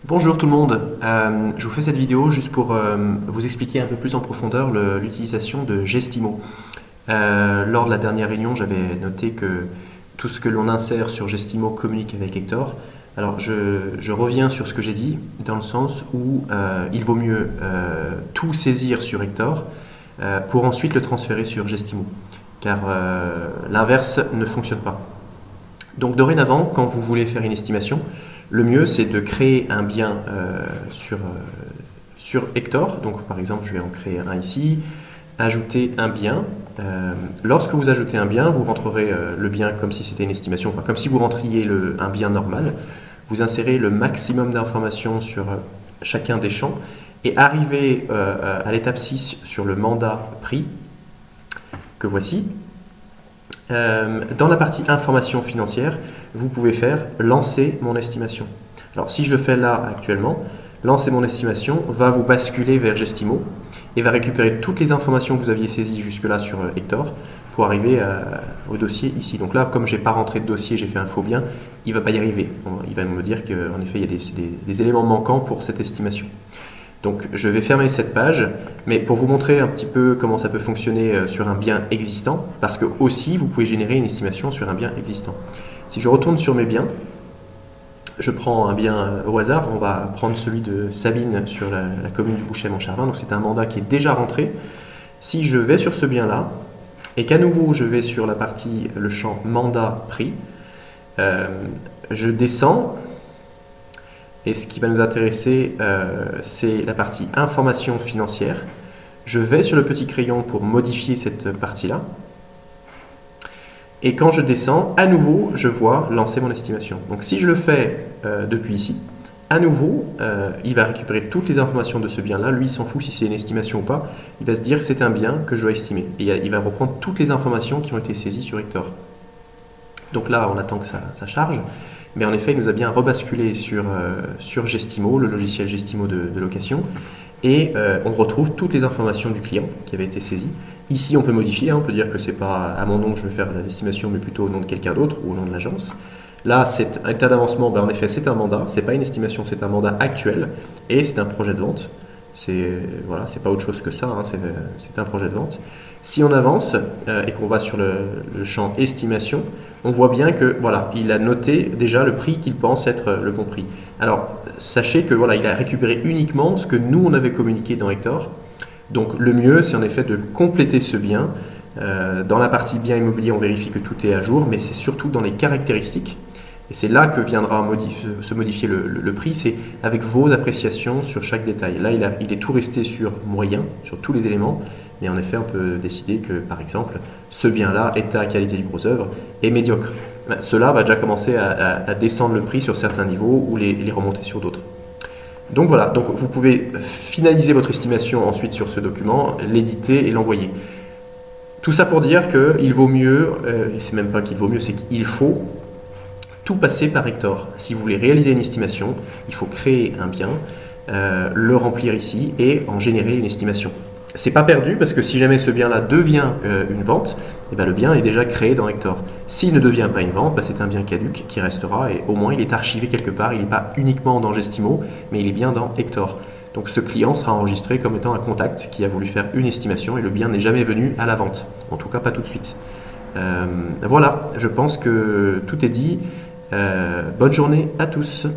Bonjour tout le monde. Je vous fais cette vidéo juste pour vous expliquer un peu plus en profondeur l'utilisation de Gestimo. Lors de la dernière réunion, j'avais noté que tout ce que l'on insère sur Gestimo communique avec Hector. Alors je reviens sur ce que j'ai dit, dans le sens où il vaut mieux tout saisir sur Hector pour ensuite le transférer sur Gestimo, car l'inverse ne fonctionne pas. Donc dorénavant, quand vous voulez faire une estimation, le mieux c'est de créer un bien sur Hector. Donc par exemple, je vais en créer un ici, ajouter un bien. Lorsque vous ajoutez un bien, vous rentrerez le bien comme si c'était une estimation, enfin comme si vous rentriez un bien normal. Vous insérez le maximum d'informations sur chacun des champs et arrivez à l'étape 6 sur le mandat prix que voici. Dans la partie information financière, vous pouvez faire lancer mon estimation. Alors si je le fais là actuellement, lancer mon estimation va vous basculer vers Gestimo et va récupérer toutes les informations que vous aviez saisies jusque-là sur Hector pour arriver au dossier ici. Donc là, comme je n'ai pas rentré de dossier, j'ai fait un faux bien, il ne va pas y arriver. Il va me dire qu'en effet, il y a des éléments manquants pour cette estimation. Donc je vais fermer cette page, mais pour vous montrer un petit peu comment ça peut fonctionner sur un bien existant, parce que aussi vous pouvez générer une estimation sur un bien existant. Si je retourne sur mes biens, je prends un bien au hasard, on va prendre celui de Sabine sur la commune du Bouchet-Montcharvin, donc c'est un mandat qui est déjà rentré. Si je vais sur ce bien-là, et qu'à nouveau je vais sur la partie, le champ mandat prix, je descends. Et ce qui va nous intéresser, c'est la partie information financière. Je vais sur le petit crayon pour modifier cette partie-là. Et quand je descends, à nouveau, je vois lancer mon estimation. Donc si je le fais depuis ici, à nouveau, il va récupérer toutes les informations de ce bien-là. Lui, il s'en fout si c'est une estimation ou pas. Il va se dire que c'est un bien que je dois estimer. Et il va reprendre toutes les informations qui ont été saisies sur Hector. Donc là, on attend que ça charge. Mais en effet, il nous a bien rebasculé sur Gestimo, le logiciel Gestimo de location. Et on retrouve toutes les informations du client qui avaient été saisies. Ici, on peut modifier, on peut dire que ce n'est pas à mon nom que je vais faire l'estimation, mais plutôt au nom de quelqu'un d'autre ou au nom de l'agence. Là, cet état d'avancement, en effet, c'est un mandat. Ce n'est pas une estimation, c'est un mandat actuel. Et c'est un projet de vente. C'est pas autre chose que ça, c'est un projet de vente. Si on avance et qu'on va sur le champ estimation, on voit bien que voilà, il a noté déjà le prix qu'il pense être le bon prix. Alors sachez que voilà, il a récupéré uniquement ce que nous on avait communiqué dans Hector. Donc le mieux, c'est en effet de compléter ce bien. Dans la partie bien immobilier, on vérifie que tout est à jour, mais c'est surtout dans les caractéristiques. Et c'est là que viendra se modifier le prix, c'est avec vos appréciations sur chaque détail. Là, il est tout resté sur moyen, sur tous les éléments, mais en effet, on peut décider que, par exemple, ce bien-là, état, qualité du gros œuvre, est médiocre. Cela va déjà commencer à descendre le prix sur certains niveaux ou les remonter sur d'autres. Donc voilà, donc vous pouvez finaliser votre estimation ensuite sur ce document, l'éditer et l'envoyer. Tout ça pour dire qu'il vaut mieux, et c'est même pas qu'il vaut mieux, c'est qu'il faut tout passer par Hector. Si vous voulez réaliser une estimation, il faut créer un bien, le remplir ici et en générer une estimation. C'est pas perdu parce que si jamais ce bien-là devient une vente, eh ben le bien est déjà créé dans Hector. S'il ne devient pas une vente, c'est un bien caduc qui restera et au moins il est archivé quelque part. Il n'est pas uniquement dans Gestimo, mais il est bien dans Hector. Donc ce client sera enregistré comme étant un contact qui a voulu faire une estimation et le bien n'est jamais venu à la vente. En tout cas, pas tout de suite. Voilà, je pense que tout est dit. Bonne journée à tous.